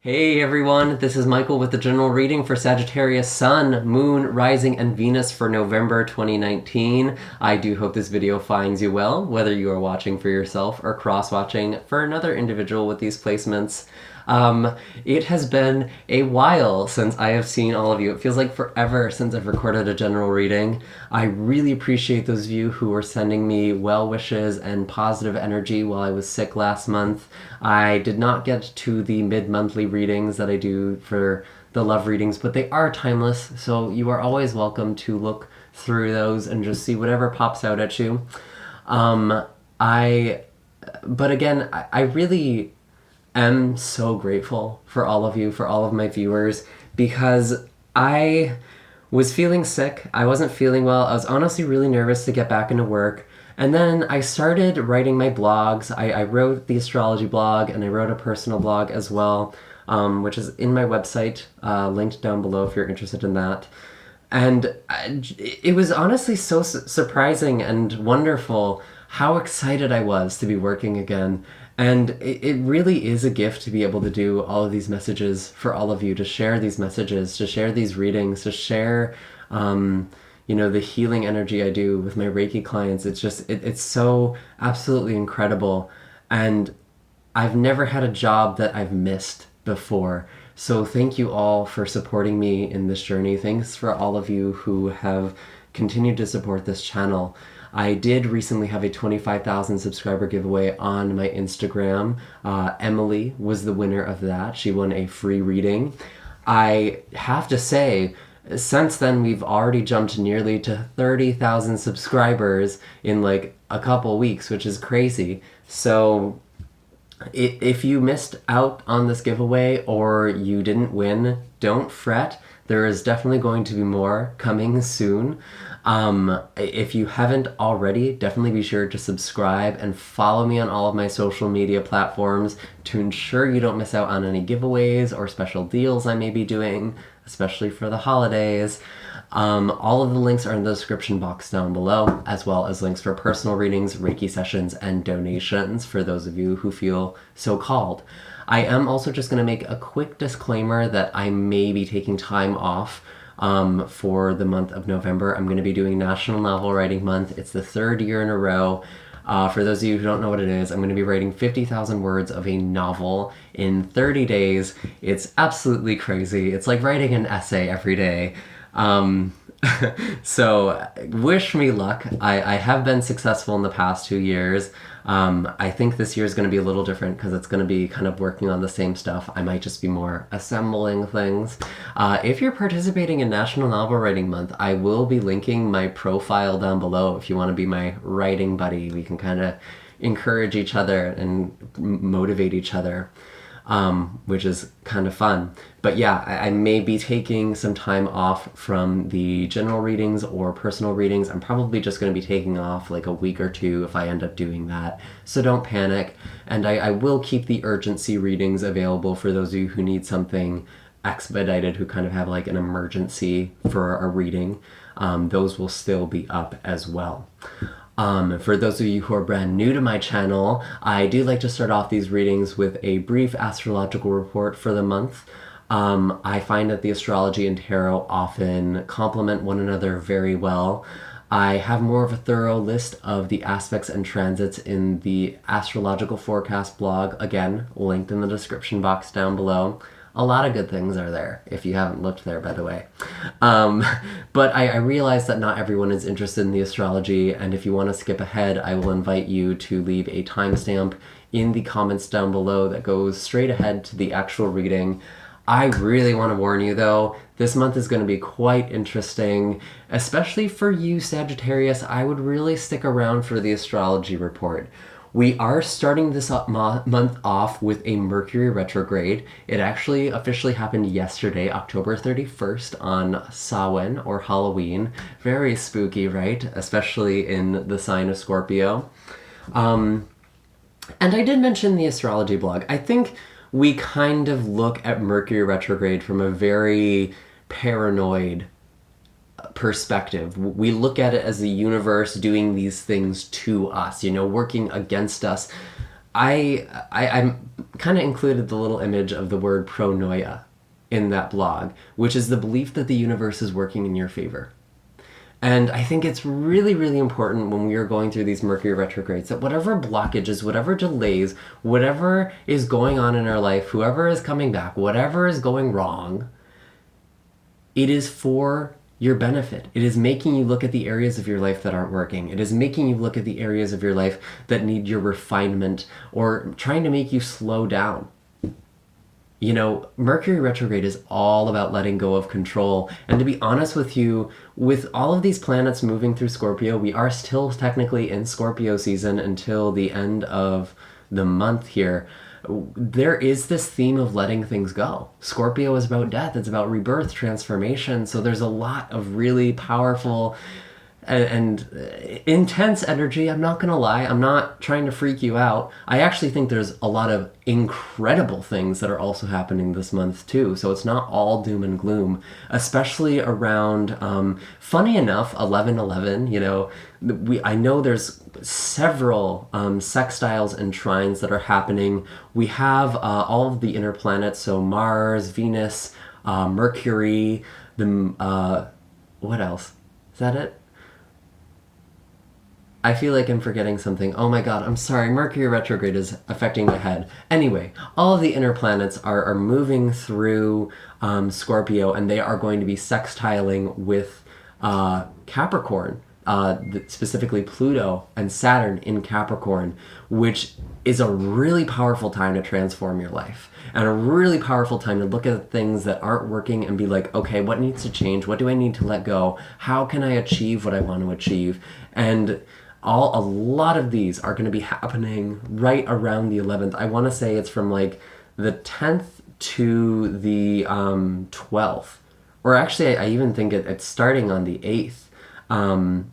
Hey everyone, this is Michael with the general reading for Sagittarius Sun, Moon, Rising, and Venus for November 2019. I do hope this video finds you well, whether you are watching for yourself or cross-watching for another individual with these placements. It has been a while since I have seen all of you. It feels like forever since I've recorded a general reading. I really appreciate those of you who were sending me well wishes and positive energy while I was sick last month. I did not get to the mid-monthly readings that I do for the love readings, but they are timeless, so you are always welcome to look through those and just see whatever pops out at you. But again, I really am so grateful for all of you, for all of my viewers, because I was feeling sick. I wasn't feeling well. I was honestly really nervous to get back into work. And then I started writing my blogs. I wrote the astrology blog and I wrote a personal blog as well, which is in my website, linked down below if you're interested in that. And it was honestly so surprising and wonderful how excited I was to be working again. And it really is a gift to be able to do all of these messages for all of you, to share these messages, to share these readings, to share, the healing energy I do with my Reiki clients. It's just, it's so absolutely incredible. And I've never had a job that I've missed before. So thank you all for supporting me in this journey. Thanks for all of you who have continued to support this channel. I did recently have a 25,000 subscriber giveaway on my Instagram. Emily was the winner of that. She won a free reading. I have to say, since then we've already jumped nearly to 30,000 subscribers in like a couple weeks, which is crazy. So if you missed out on this giveaway or you didn't win, don't fret. There is definitely going to be more coming soon. If you haven't already, definitely be sure to subscribe and follow me on all of my social media platforms to ensure you don't miss out on any giveaways or special deals I may be doing, especially for the holidays. All of the links are in the description box down below, as well as links for personal readings, Reiki sessions, and donations for those of you who feel so called. I am also just going to make a quick disclaimer that I may be taking time off for the month of November. I'm going to be doing National Novel Writing Month. It's the third year in a row. For those of you who don't know what it is, I'm going to be writing 50,000 words of a novel in 30 days. It's absolutely crazy. It's like writing an essay every day. So wish me luck. I have been successful in the past 2 years. I think this year is going to be a little different because it's going to be kind of working on the same stuff. I might just be more assembling things. If you're participating in National Novel Writing Month, I will be linking my profile down below if you want to be my writing buddy. We can kind of encourage each other and motivate each other. Which is kind of fun. But yeah, I may be taking some time off from the general readings or personal readings. I'm probably just going to be taking off like a week or two if I end up doing that. So don't panic. And I will keep the urgency readings available for those of you who need something expedited, who kind of have like an emergency for a reading. Those will still be up as well. For those of you who are brand new to my channel, I do like to start off these readings with a brief astrological report for the month. I find that the astrology and tarot often complement one another very well. I have more of a thorough list of the aspects and transits in the astrological forecast blog, again, linked in the description box down below. A lot of good things are there, if you haven't looked there, by the way. But I realize that not everyone is interested in the astrology, and if you want to skip ahead, I will invite you to leave a timestamp in the comments down below that goes straight ahead to the actual reading. I really want to warn you, though, this month is going to be quite interesting, especially for you, Sagittarius. I would really stick around for the astrology report. We are starting this month off with a Mercury retrograde. It actually officially happened yesterday, October 31st on Samhain, or Halloween. Very spooky, right? Especially in the sign of Scorpio. And I did mention the astrology blog. I think we kind of look at Mercury retrograde from a very paranoid perspective. We look at it as the universe doing these things to us, working against us. I'm kind of included the little image of the word pronoia in that blog, which is the belief that the universe is working in your favor. And I think it's really, really important when we are going through these Mercury retrogrades that whatever blockages, whatever delays, whatever is going on in our life, whoever is coming back, whatever is going wrong, it is for your benefit. It is making you look at the areas of your life that aren't working. It is making you look at the areas of your life that need your refinement, or trying to make you slow down. You know, Mercury retrograde is all about letting go of control. And to be honest with you, with all of these planets moving through Scorpio, we are still technically in Scorpio season until the end of the month here. There is this theme of letting things go. Scorpio is about death. It's about rebirth, transformation. So there's a lot of really powerful and intense energy. I'm not gonna lie, I'm not trying to freak you out. I actually think there's a lot of incredible things that are also happening this month too, so it's not all doom and gloom, especially around funny enough 11/11. You know, I know there's several sextiles and trines that are happening. We have all of the inner planets, so Mars, Venus, Mercury, what else? Is that it? I feel like I'm forgetting something. Oh my god, I'm sorry. Mercury retrograde is affecting my head. Anyway, all of the inner planets are moving through Scorpio, and they are going to be sextiling with Capricorn, specifically Pluto and Saturn in Capricorn, which is a really powerful time to transform your life. And a really powerful time to look at things that aren't working and be like, okay, what needs to change? What do I need to let go? How can I achieve what I want to achieve? And a lot of these are going to be happening right around the 11th. I want to say it's from like the 10th to the 12th. Or actually, I even think it's starting on the 8th. I'm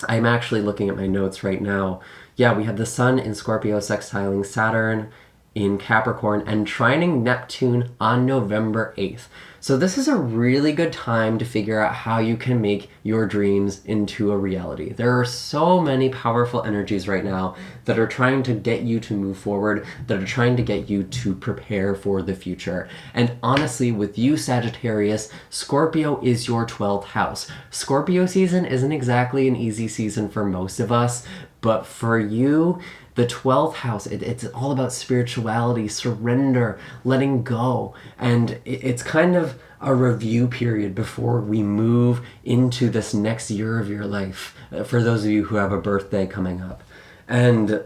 actually looking at my notes right now. Yeah, we have the Sun in Scorpio sextiling Saturn in Capricorn and trining Neptune on November 8th. So this is a really good time to figure out how you can make your dreams into a reality. There are so many powerful energies right now that are trying to get you to move forward, that are trying to get you to prepare for the future. And honestly, with you, Sagittarius, Scorpio is your 12th house. Scorpio season isn't exactly an easy season for most of us, but for you, the 12th house, it's all about spirituality, surrender, letting go. And it's kind of a review period before we move into this next year of your life, for those of you who have a birthday coming up. And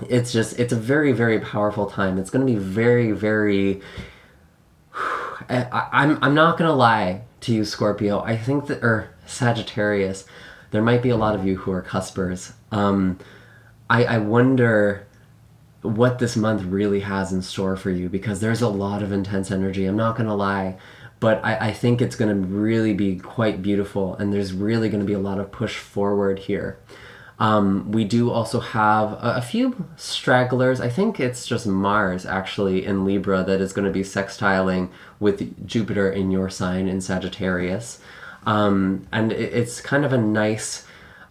it's a very, very powerful time. It's going to be very, very... I'm not going to lie to you, Scorpio. I think that, or Sagittarius, there might be a lot of you who are cuspers. I wonder what this month really has in store for you, because there's a lot of intense energy. I'm not going to lie, but I think it's going to really be quite beautiful, and there's really going to be a lot of push forward here. We do also have a few stragglers. I think it's just Mars, actually, in Libra that is going to be sextiling with Jupiter in your sign in Sagittarius. And it's kind of a nice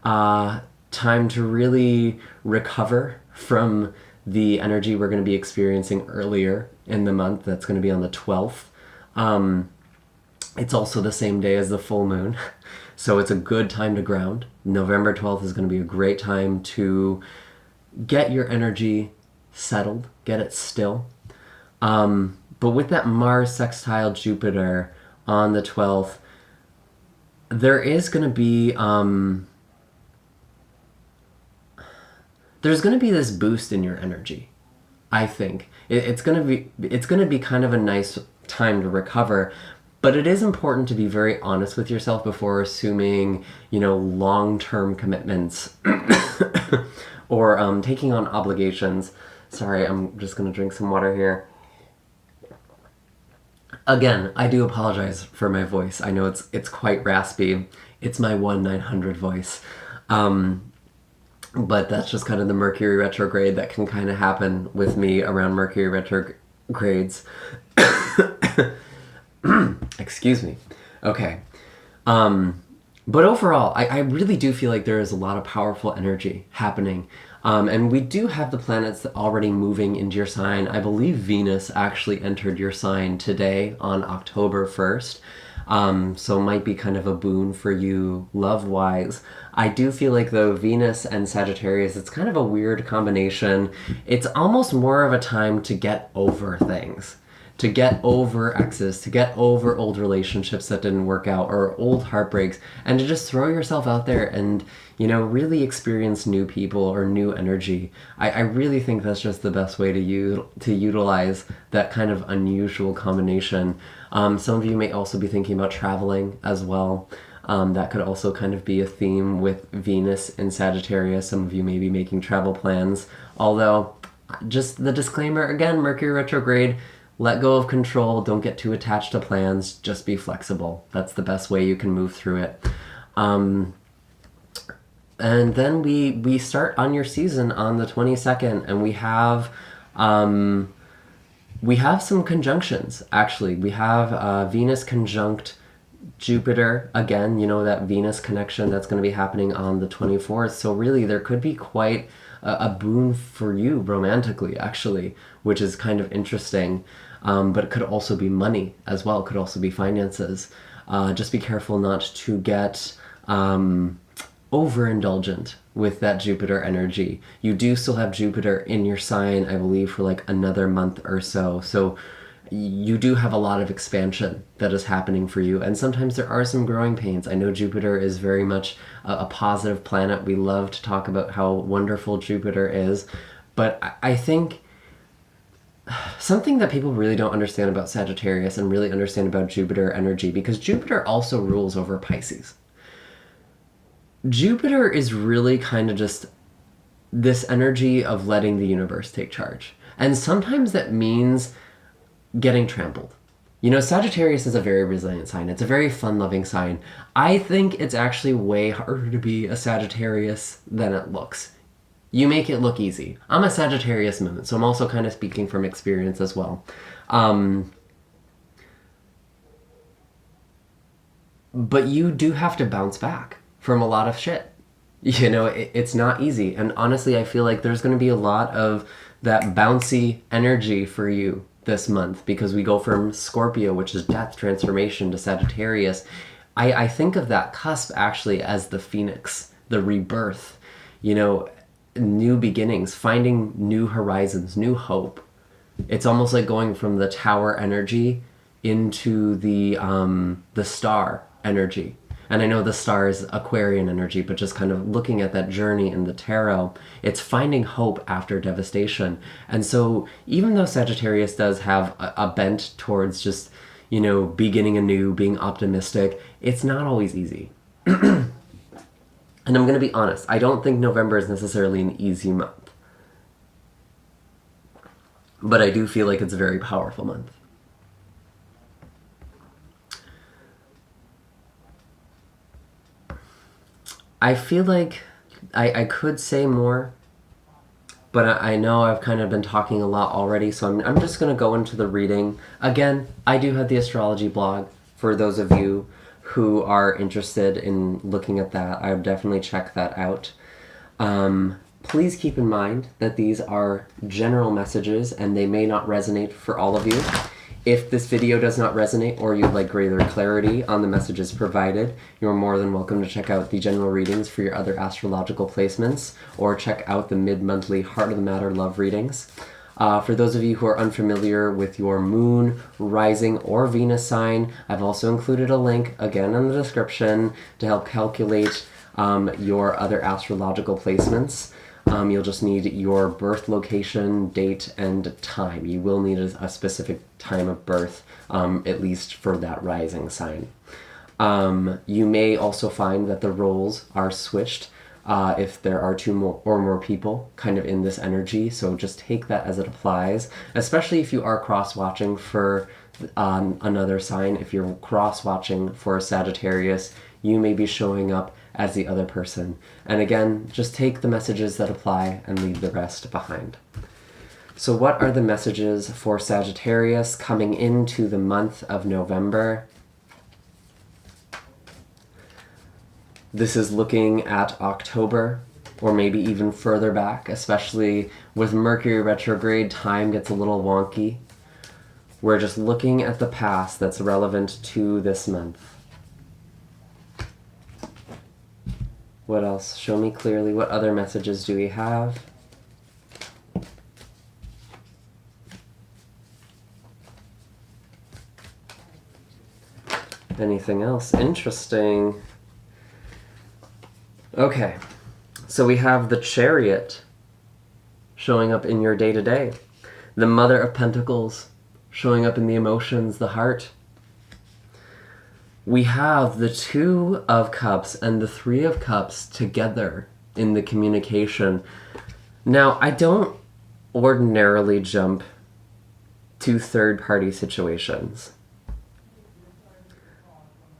time to really recover from the energy we're going to be experiencing earlier in the month. That's going to be on the 12th. It's also the same day as the full moon, so it's a good time to ground. November 12th is going to be a great time to get your energy settled, get it still. But with that Mars sextile Jupiter on the 12th, there is going to be there's going to be this boost in your energy. I think it's going to be kind of a nice time to recover, but it is important to be very honest with yourself before assuming, long-term commitments or taking on obligations. Sorry, I'm just going to drink some water here. Again, I do apologize for my voice. I know it's quite raspy. It's my 1/900 voice. But that's just kind of the Mercury retrograde that can kind of happen with me around Mercury retrogrades. Excuse me. Okay. But overall, I really do feel like there is a lot of powerful energy happening. And we do have the planets already moving into your sign. I believe Venus actually entered your sign today on October 1st. So it might be kind of a boon for you love-wise. I do feel like, though, Venus and Sagittarius, it's kind of a weird combination. It's almost more of a time to get over things, to get over exes, to get over old relationships that didn't work out or old heartbreaks, and to just throw yourself out there and, you know, really experience new people or new energy. I really think that's just the best way to utilize that kind of unusual combination. Some of you may also be thinking about traveling as well. That could also kind of be a theme with Venus in Sagittarius. Some of you may be making travel plans. Although, just the disclaimer again, Mercury retrograde, let go of control, don't get too attached to plans, just be flexible. That's the best way you can move through it. And then we start on your season on the 22nd, and we have some conjunctions, actually. We have Venus conjunct Jupiter, again, you know, that Venus connection that's going to be happening on the 24th. So really, there could be quite a boon for you romantically, actually, which is kind of interesting. But it could also be money as well. It could also be finances. Just be careful not to get overindulgent with that Jupiter energy. You do still have Jupiter in your sign, I believe, for like another month or so. So you do have a lot of expansion that is happening for you. And sometimes there are some growing pains. I know Jupiter is very much a positive planet. We love to talk about how wonderful Jupiter is. But I think something that people really don't understand about Sagittarius and really understand about Jupiter energy, because Jupiter also rules over Pisces. Jupiter is really kind of just this energy of letting the universe take charge. And sometimes that means getting trampled. You know, Sagittarius is a very resilient sign. It's a very fun-loving sign. I think it's actually way harder to be a Sagittarius than it looks. You make it look easy. I'm a Sagittarius moon, so I'm also kind of speaking from experience as well. But you do have to bounce back from a lot of shit. You know, it's not easy. And honestly, I feel like there's going to be a lot of that bouncy energy for you this month, because we go from Scorpio, which is death, transformation, to Sagittarius. I think of that cusp actually as the phoenix, the rebirth, you know, new beginnings, finding new horizons, new hope. It's almost like going from the tower energy into the star energy. And I know the star is Aquarian energy, but just kind of looking at that journey in the tarot, it's finding hope after devastation. And so even though Sagittarius does have a bent towards just, you know, beginning anew, being optimistic, it's not always easy. And I'm going to be honest, I don't think November is necessarily an easy month. But I do feel like it's a very powerful month. I feel like I could say more, but I know I've kind of been talking a lot already, so I'm just going to go into the reading. Again, I do have the astrology blog for those of you who are interested in looking at that. I would definitely check that out. Please keep in mind that these are general messages and they may not resonate for all of you. If this video does not resonate or you'd like greater clarity on the messages provided, you're more than welcome to check out the general readings for your other astrological placements, or check out the mid-monthly Heart of the Matter love readings. For those of you who are unfamiliar with your moon, rising, or Venus sign, I've also included a link, again in the description, to help calculate your other astrological placements. You'll just need your birth location, date, and time. You will need a specific time of birth, at least for that rising sign. You may also find that the roles are switched if there are two or more people kind of in this energy, so just take that as it applies, especially if you are cross-watching for another sign. If you're cross-watching for Sagittarius, you may be showing up as the other person. And again, just take the messages that apply and leave the rest behind. So what are the messages for Sagittarius coming into the month of November? This is looking at October. or maybe even further back, especially with Mercury retrograde, time gets a little wonky. We're just looking at the past that's relevant to this month. What else? Show me clearly. What other messages do we have? Anything else? Interesting. Okay, so we have the Chariot showing up in your day-to-day. The Mother of Pentacles showing up in the emotions, the heart. We have the Two of Cups and the Three of Cups together in the communication. Now, I don't ordinarily jump to third-party situations.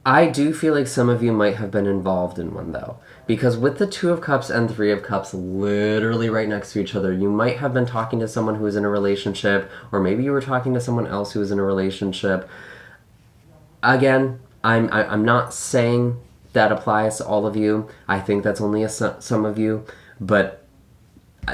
I do feel like some of you might have been involved in one, though. Because with the Two of Cups and Three of Cups literally right next to each other, you might have been talking to someone who was in a relationship, or maybe you were talking to someone else who was in a relationship. Again, I'm not saying that applies to all of you. I think that's only some of you, but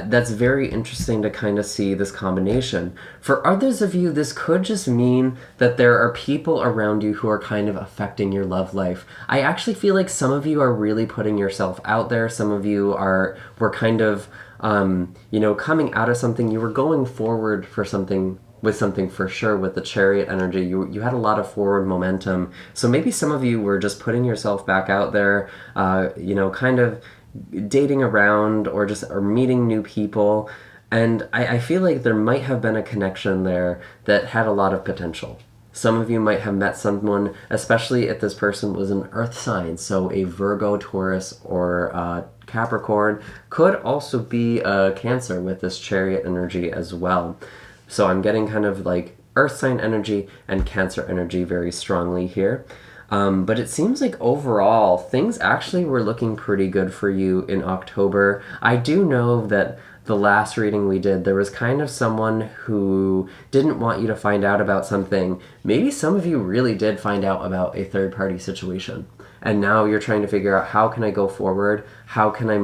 that's very interesting to kind of see this combination. For others of you, this could just mean that there are people around you who are kind of affecting your love life. I actually feel like some of you are really putting yourself out there. Some of you were kind of, coming out of something. You were going forward for something, with something for sure. With the Chariot energy, you had a lot of forward momentum. So maybe some of you were just putting yourself back out there, kind of dating around or meeting new people. And I feel like there might have been a connection there that had a lot of potential. Some of you might have met someone, especially if this person was an earth sign, so a Virgo, Taurus, or Capricorn. Could also be a Cancer with this Chariot energy as well. So I'm getting kind of like earth sign energy and Cancer energy very strongly here. But it seems like overall, things actually were looking pretty good for you in October. I do know that the last reading we did, there was kind of someone who didn't want you to find out about something. Maybe some of you really did find out about a third-party situation. And now you're trying to figure out, how can I go forward? How can I,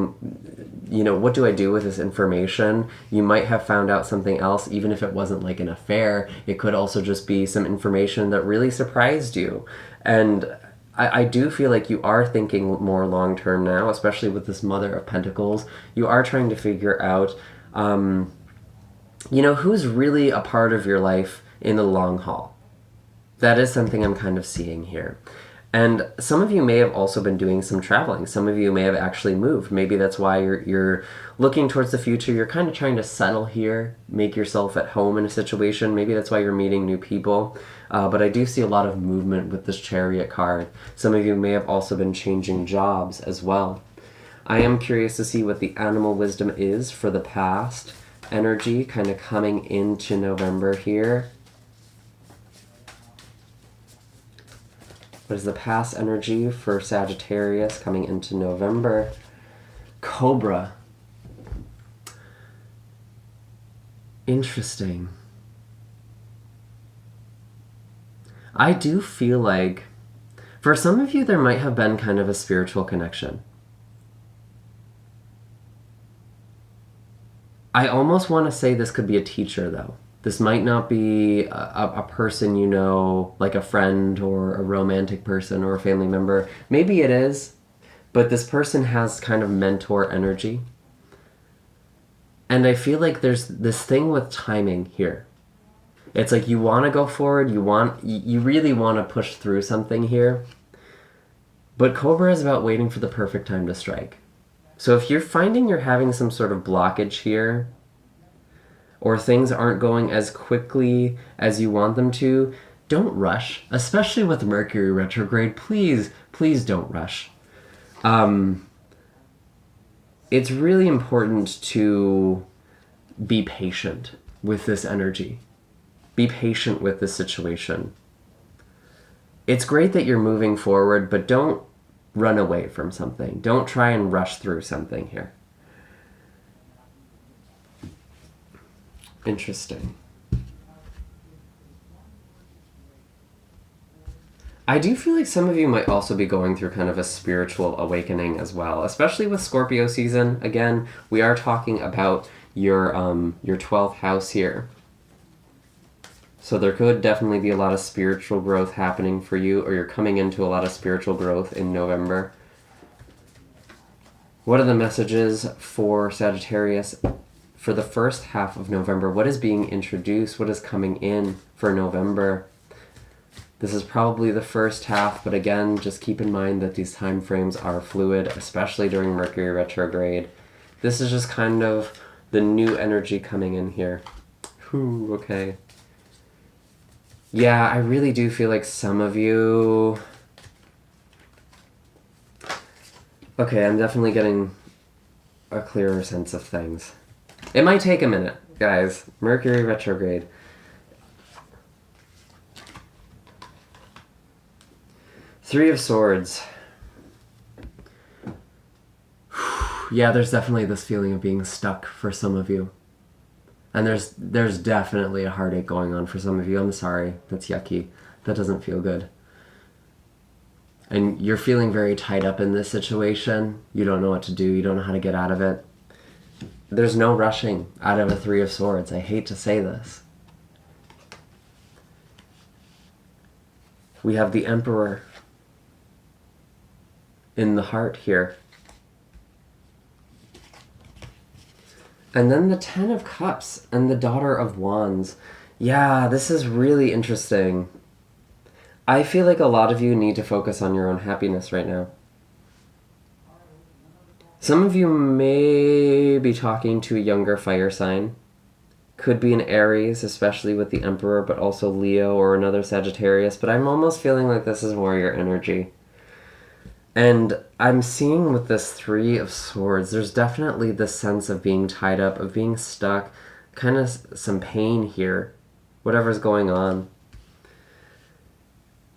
what do I do with this information? You might have found out something else, even if it wasn't like an affair. It could also just be some information that really surprised you. And I do feel like you are thinking more long-term now, especially with this Mother of Pentacles. You are trying to figure out, who's really a part of your life in the long haul. That is something I'm kind of seeing here. And some of you may have also been doing some traveling. Some of you may have actually moved. Maybe that's why you're looking towards the future. You're kind of trying to settle here, make yourself at home in a situation. Maybe that's why you're meeting new people. But I do see a lot of movement with this Chariot card. Some of you may have also been changing jobs as well. I am curious to see what the animal wisdom is for the past energy kind of coming into November here. What is the past energy for Sagittarius coming into November? Cobra. Interesting. I do feel like, for some of you, there might have been kind of a spiritual connection. I almost want to say this could be a teacher, though. This might not be a person you know, like a friend or a romantic person or a family member. Maybe it is, but this person has kind of mentor energy. And I feel like there's this thing with timing here. It's like you want to go forward, you really want to push through something here. But Cobra is about waiting for the perfect time to strike. So if you're finding you're having some sort of blockage here, or things aren't going as quickly as you want them to, don't rush. Especially with Mercury retrograde, please don't rush. It's really important to be patient with this energy. Be patient with this situation. It's great that you're moving forward, but don't run away from something. Don't try and rush through something here. Interesting. I do feel like some of you might also be going through kind of a spiritual awakening as well, especially with Scorpio season. Again, we are talking about your 12th house here. So there could definitely be a lot of spiritual growth happening for you, or you're coming into a lot of spiritual growth in November. What are the messages for Sagittarius for the first half of November? What is being introduced? What is coming in for November? This is probably the first half, but again, just keep in mind that these time frames are fluid, especially during Mercury retrograde. This is just kind of the new energy coming in here. Whew, okay. Yeah, I really do feel like some of you... Okay, I'm definitely getting a clearer sense of things. It might take a minute, guys. Mercury retrograde. Three of Swords. Yeah, there's definitely this feeling of being stuck for some of you. And there's definitely a heartache going on for some of you. I'm sorry. That's yucky. That doesn't feel good. And you're feeling very tied up in this situation. You don't know what to do. You don't know how to get out of it. There's no rushing out of a Three of Swords. I hate to say this. We have the Emperor in the heart here. And then the Ten of Cups and the Daughter of Wands. Yeah, this is really interesting. I feel like a lot of you need to focus on your own happiness right now. Some of you may be talking to a younger fire sign. Could be an Aries, especially with the Emperor, but also Leo or another Sagittarius. But I'm almost feeling like this is warrior energy. And I'm seeing with this Three of Swords, there's definitely this sense of being tied up, of being stuck, kind of some pain here, whatever's going on.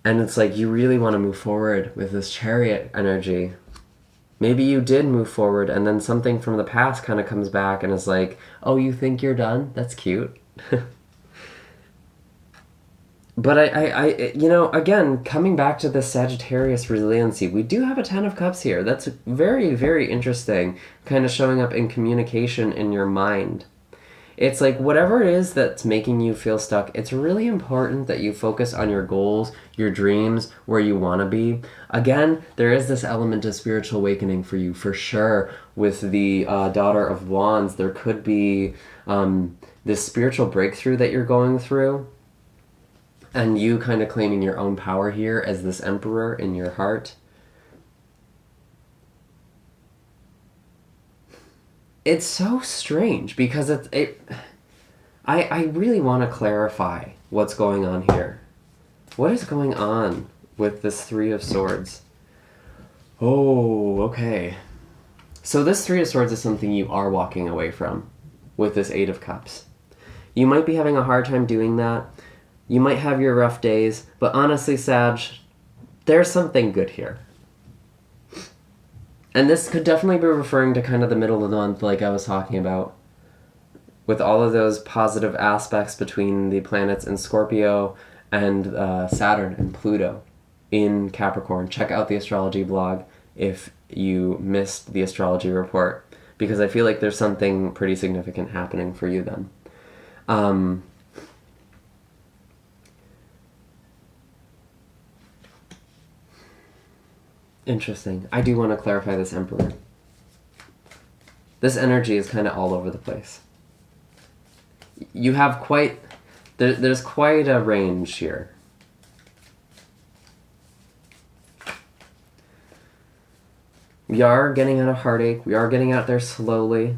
And it's like you really want to move forward with this Chariot energy. Maybe you did move forward and then something from the past kind of comes back and is like, oh, you think you're done? That's cute. But I, you know, again, coming back to the Sagittarius resiliency, we do have a Ten of Cups here. That's very, very interesting, kind of showing up in communication in your mind. It's like whatever it is that's making you feel stuck, it's really important that you focus on your goals, your dreams, where you want to be. Again, there is this element of spiritual awakening for you, for sure. With the Daughter of Wands, there could be this spiritual breakthrough that you're going through. And you kind of claiming your own power here as this Emperor in your heart. It's so strange because I really want to clarify what's going on here. What is going on with this Three of Swords? Oh, okay. So this Three of Swords is something you are walking away from with this Eight of Cups. You might be having a hard time doing that. You might have your rough days, but honestly, Sag, there's something good here. And this could definitely be referring to kind of the middle of the month like I was talking about. With all of those positive aspects between the planets in Scorpio and Saturn and Pluto in Capricorn. Check out the astrology blog if you missed the astrology report, because I feel like there's something pretty significant happening for you then. Interesting. I do want to clarify this Emperor. This energy is kind of all over the place. You have quite... There's quite a range here. We are getting out of heartache. We are getting out there slowly.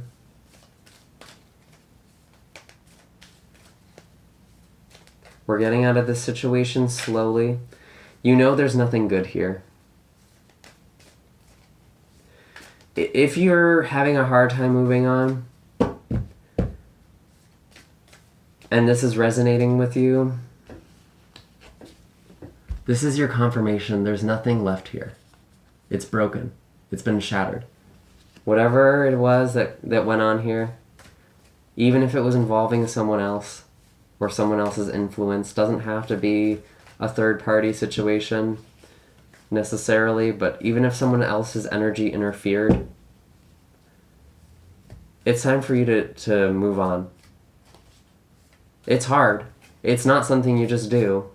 We're getting out of this situation slowly. You know there's nothing good here. If you're having a hard time moving on, and this is resonating with you, this is your confirmation. There's nothing left here. It's broken. It's been shattered. Whatever it was that went on here, even if it was involving someone else or someone else's influence, doesn't have to be a third-party situation necessarily, but even if someone else's energy interfered, it's time for you to move on. It's hard. It's not something you just do.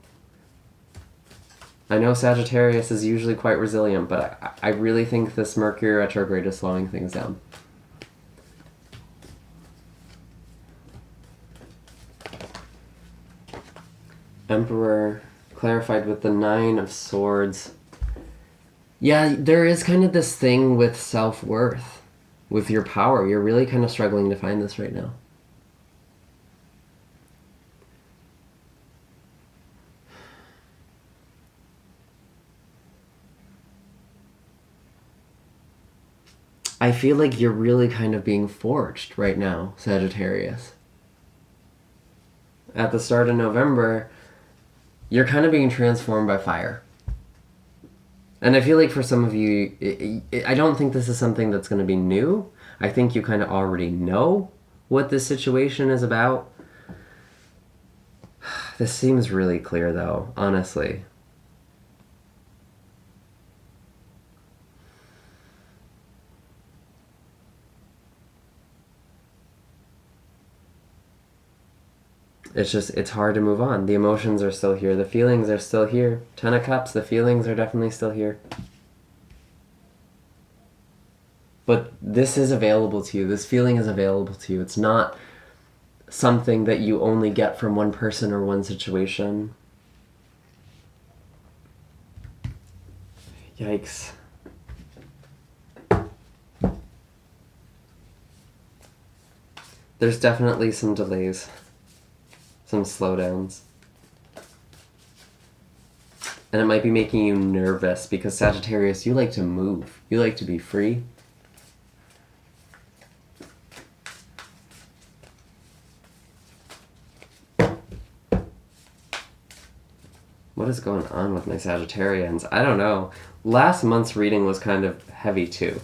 I know Sagittarius is usually quite resilient, but I really think this Mercury retrograde is slowing things down. Emperor clarified with the 9 of Swords. Yeah, there is kind of this thing with self-worth, with your power. You're really kind of struggling to find this right now. I feel like you're really kind of being forged right now, Sagittarius. At the start of November, you're kind of being transformed by fire. And I feel like for some of you, I don't think this is something that's going to be new. I think you kind of already know what this situation is about. This seems really clear, though, honestly. It's hard to move on. The emotions are still here. The feelings are still here. 10 of Cups, the feelings are definitely still here. But this is available to you. This feeling is available to you. It's not something that you only get from one person or one situation. Yikes. There's definitely some delays. Some slowdowns. And it might be making you nervous because Sagittarius, you like to move. You like to be free. What is going on with my Sagittarians? I don't know. Last month's reading was kind of heavy too.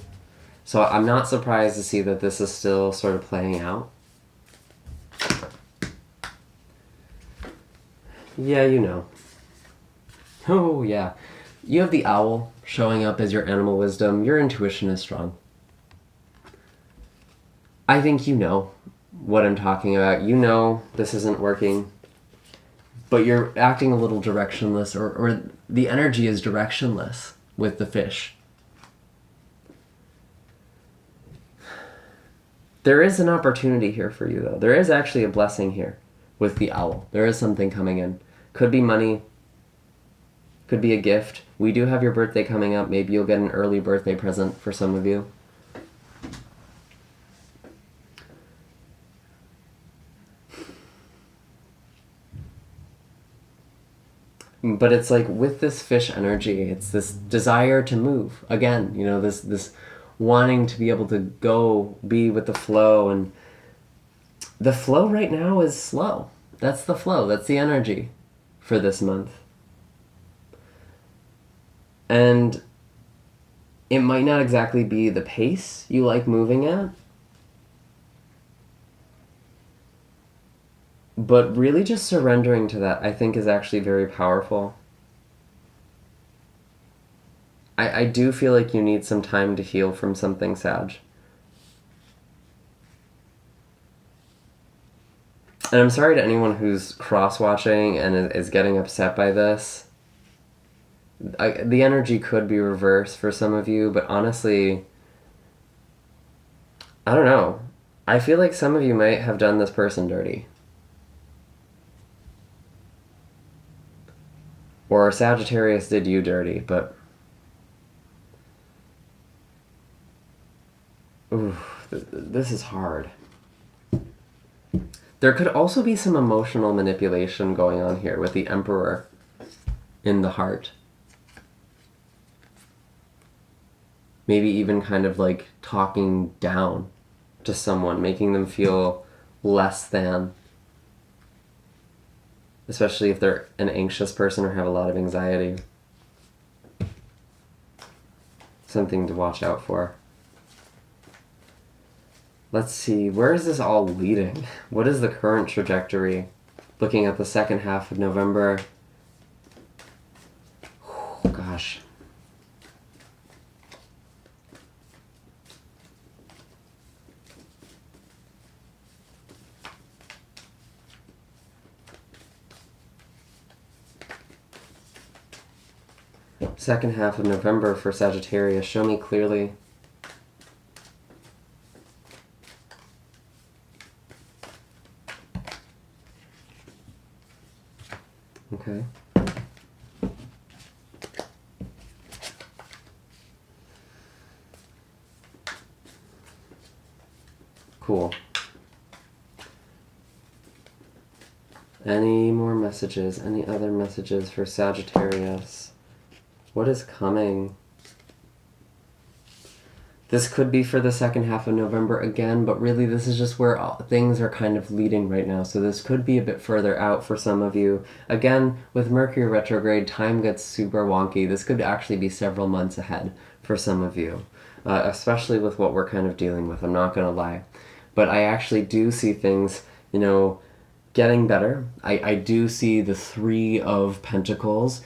So I'm not surprised to see that this is still sort of playing out. Yeah, you know. Oh, yeah. You have the owl showing up as your animal wisdom. Your intuition is strong. I think you know what I'm talking about. You know this isn't working. But you're acting a little directionless, or the energy is directionless with the fish. There is an opportunity here for you, though. There is actually a blessing here with the owl. There is something coming in. Could be money. Could be a gift. We do have your birthday coming up. Maybe you'll get an early birthday present for some of you. But it's like with this fish energy, it's this desire to move. Again, you know, this wanting to be able to go be with the flow. And the flow right now is slow. That's the flow. That's the energy for this month. And it might not exactly be the pace you like moving at, but really just surrendering to that, I think, is actually very powerful. I do feel like you need some time to heal from something, Sag. And I'm sorry to anyone who's cross-watching and is getting upset by this. The energy could be reversed for some of you, but honestly, I don't know. I feel like some of you might have done this person dirty. Or Sagittarius did you dirty, but... Ooh, this is hard. There could also be some emotional manipulation going on here with the Emperor in the heart. Maybe even kind of like talking down to someone, making them feel less than. Especially if they're an anxious person or have a lot of anxiety. Something to watch out for. Let's see, where is this all leading? What is the current trajectory? Looking at the second half of November. gosh. Second half of November for Sagittarius. Show me clearly. Okay. Cool. Any more messages? Any other messages for Sagittarius? What is coming? This could be for the second half of November again, but really this is just where things are kind of leading right now. So this could be a bit further out for some of you. Again, with Mercury retrograde, time gets super wonky. This could actually be several months ahead for some of you, especially with what we're kind of dealing with. I'm not going to lie. But I actually do see things, you know, getting better. I do see the Three of Pentacles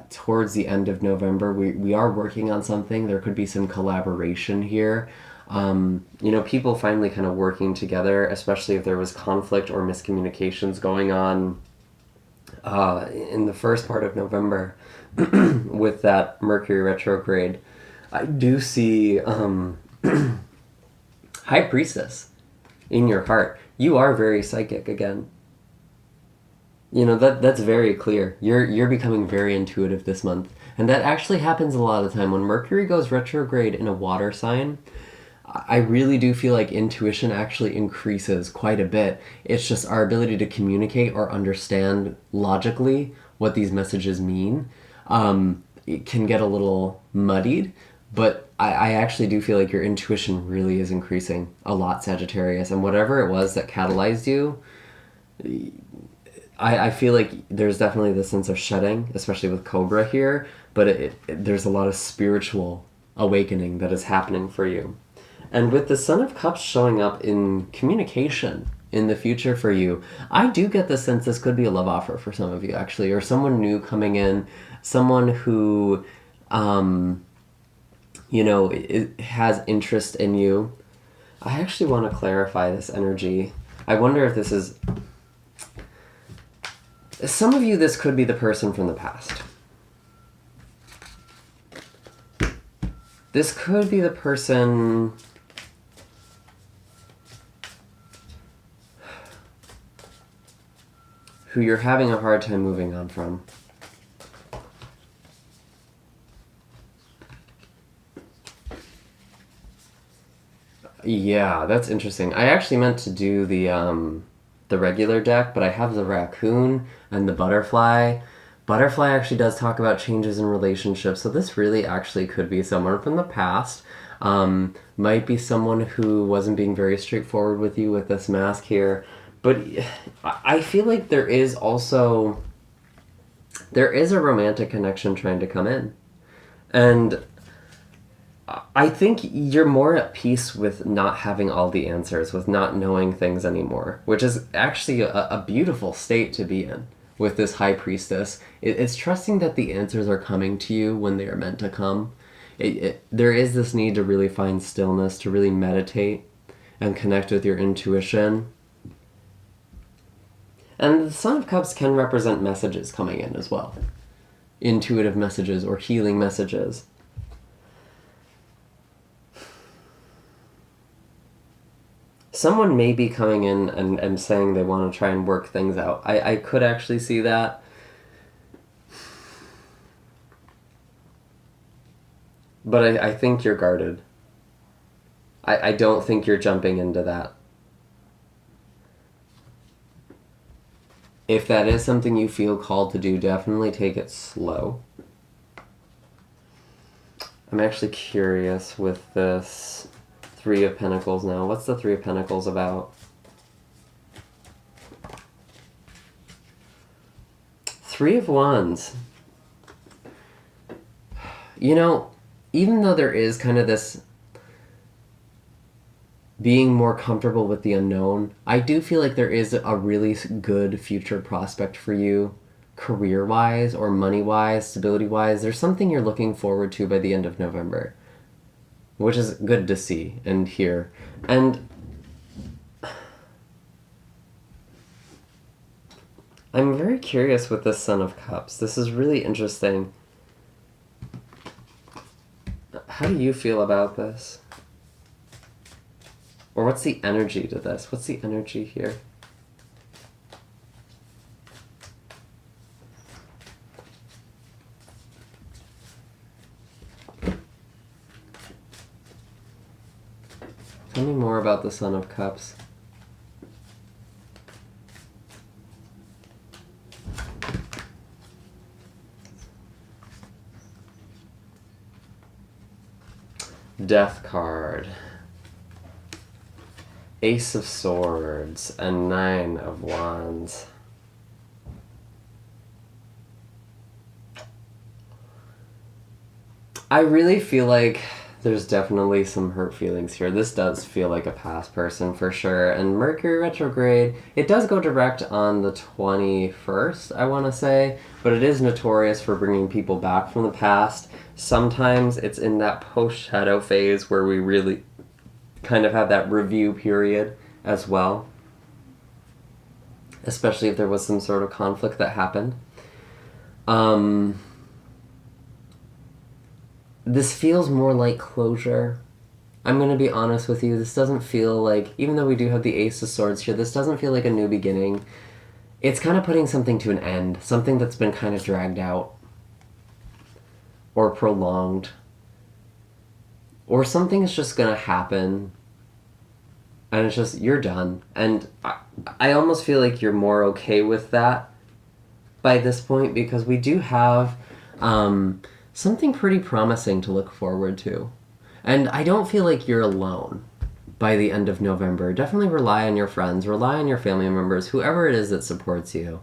towards the end of November. We are working on something. There could be some collaboration here. You know, people finally kind of working together, especially if there was conflict or miscommunications going on in the first part of November with that Mercury retrograde. I do see High Priestess in your heart. You are very psychic again. You know, that's very clear. You're becoming very intuitive this month. And that actually happens a lot of the time. When Mercury goes retrograde in a water sign, I really do feel like intuition actually increases quite a bit. It's just our ability to communicate or understand logically what these messages mean. It can get a little muddied, but I actually do feel like your intuition really is increasing a lot, Sagittarius. And whatever it was that catalyzed you, I feel like there's definitely this sense of shedding, especially with Cobra here, but there's a lot of spiritual awakening that is happening for you. And with the Son of Cups showing up in communication in the future for you, I do get the sense this could be a love offer for some of you, actually, or someone new coming in, someone who, you know, has interest in you. I actually want to clarify this energy. I wonder if this is... Some of you, this could be the person from the past. This could be the person who you're having a hard time moving on from. Yeah, that's interesting. I actually meant to do the regular deck, but I have the raccoon and the butterfly. Butterfly actually does talk about changes in relationships, so this really actually could be someone from the past. Might be someone who wasn't being very straightforward with you with this mask here. But I feel like there is a romantic connection trying to come in. And I think you're more at peace with not having all the answers, with not knowing things anymore, which is actually a beautiful state to be in with this High Priestess. It's trusting that the answers are coming to you when they are meant to come. There is this need to really find stillness, to really meditate and connect with your intuition. And the Son of Cups can represent messages coming in as well. Intuitive messages or healing messages. Someone may be coming in and saying they want to try and work things out. I could actually see that. But I think you're guarded. I don't think you're jumping into that. If that is something you feel called to do, definitely take it slow. I'm actually curious with this Three of Pentacles now. What's the Three of Pentacles about? Three of Wands. You know, even though there is kind of this being more comfortable with the unknown, I do feel like there is a really good future prospect for you career-wise or money-wise, stability-wise. There's something you're looking forward to by the end of November, which is good to see and hear. And I'm very curious with this Son of Cups. This is really interesting. How do you feel about this? Or what's the energy to this? What's the energy here? Tell me more about the Son of Cups. Death card. Ace of Swords and 9 of Wands. I really feel like there's definitely some hurt feelings here. This does feel like a past person for sure. And Mercury retrograde, it does go direct on the 21st, I want to say. But it is notorious for bringing people back from the past. Sometimes it's in that post-shadow phase where we really kind of have that review period as well. Especially if there was some sort of conflict that happened. This feels more like closure. I'm going to be honest with you. This doesn't feel like, even though we do have the Ace of Swords here, this doesn't feel like a new beginning. It's kind of putting something to an end. Something that's been kind of dragged out. Or prolonged. Or something's just going to happen. And it's just, you're done. And I almost feel like you're more okay with that by this point, because we do have something pretty promising to look forward to. And I don't feel like you're alone by the end of November. Definitely rely on your friends, rely on your family members, whoever it is that supports you.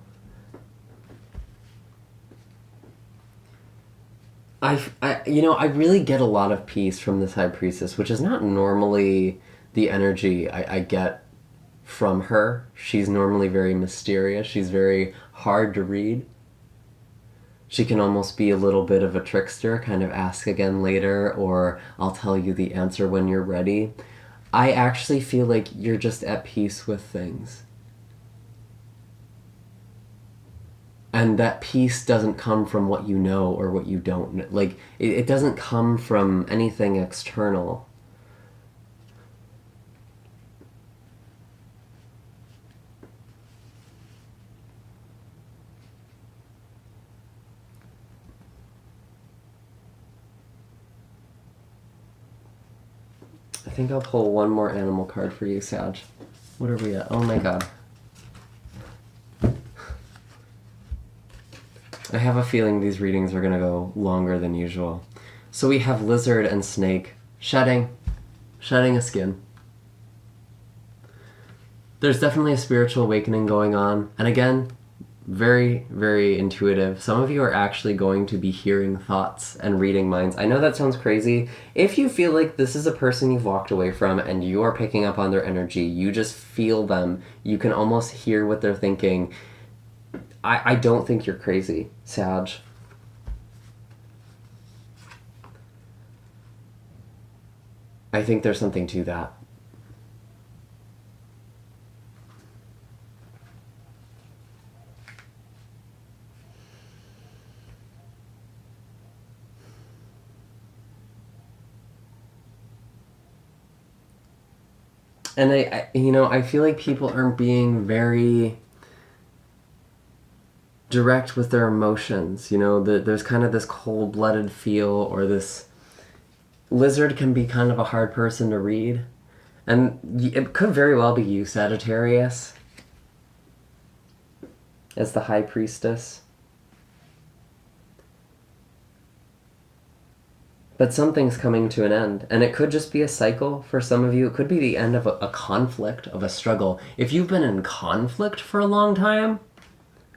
I really get a lot of peace from this High Priestess, which is not normally the energy I get from her. She's normally very mysterious. She's very hard to read. She can almost be a little bit of a trickster, kind of ask again later, or I'll tell you the answer when you're ready. I actually feel like you're just at peace with things. And that peace doesn't come from what you know or what you don't know. Like, it doesn't come from anything external. I think I'll pull one more animal card for you, Sag. What are we at? Oh my god. I have a feeling these readings are going to go longer than usual. So we have lizard and snake. Shedding a skin. There's definitely a spiritual awakening going on. And again, very, very intuitive. Some of you are actually going to be hearing thoughts and reading minds. I know that sounds crazy. If you feel like this is a person you've walked away from and you are picking up on their energy, you just feel them, you can almost hear what they're thinking, I don't think you're crazy, Sag. I think there's something to that. And I feel like people aren't being very direct with their emotions. There's kind of this cold-blooded feel, or this lizard can be kind of a hard person to read. And it could very well be you, Sagittarius, as the High Priestess. But something's coming to an end, and it could just be a cycle for some of you. It could be the end of a conflict, of a struggle. If you've been in conflict for a long time,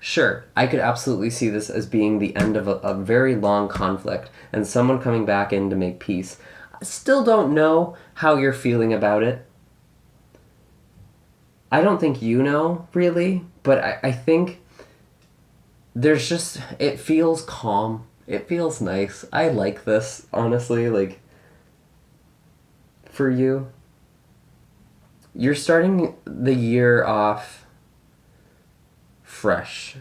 sure, I could absolutely see this as being the end of a very long conflict and someone coming back in to make peace. I still don't know how you're feeling about it. I don't think you know, really, but I think there's just, it feels calm. It feels nice. I like this, honestly. Like, for you, you're starting the year off fresh.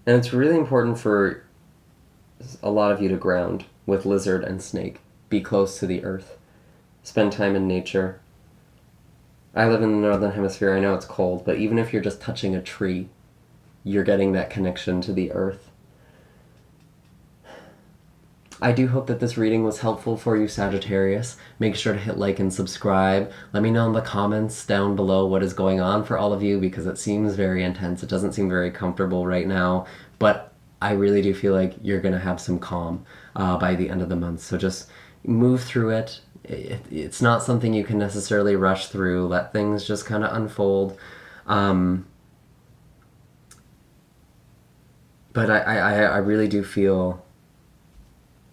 And it's really important for a lot of you to ground with lizard and snake. Be close to the earth. Spend time in nature. I live in the northern hemisphere. I know it's cold, but even if you're just touching a tree, you're getting that connection to the earth. I do hope that this reading was helpful for you, Sagittarius. Make sure to hit like and subscribe. Let me know in the comments down below what is going on for all of you, because it seems very intense. It doesn't seem very comfortable right now, but I really do feel like you're going to have some calm by the end of the month. So just move through it. It's not something you can necessarily rush through. Let things just kind of unfold. But I really do feel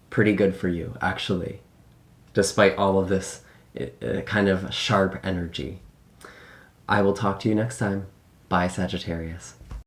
pretty good for you, actually, despite all of this kind of sharp energy. I will talk to you next time. Bye, Sagittarius.